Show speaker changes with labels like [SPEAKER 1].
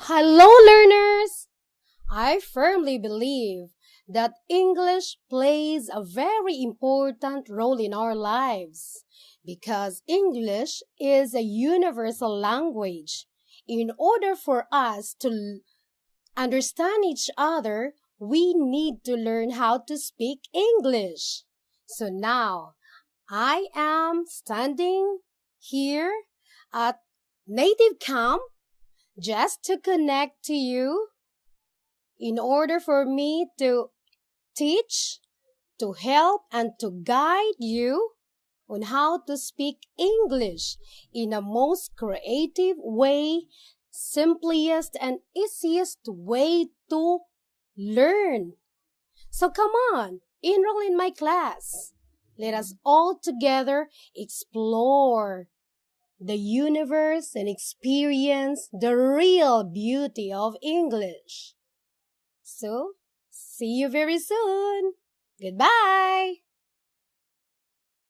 [SPEAKER 1] Hello, learners! I firmly believe that English plays a very important role in our lives because English is a universal language. In order for us to understand each other, we need to learn how to speak English. So now, I am standing here at Native Camp just to connect to you in order for me to teach, to help, and to guide you on how to speak English in a most creative way, simplest and easiest way to learn. So come on, enroll in my class. Let us all together explore the universe and experience the real beauty of English. So, see you very soon. Goodbye.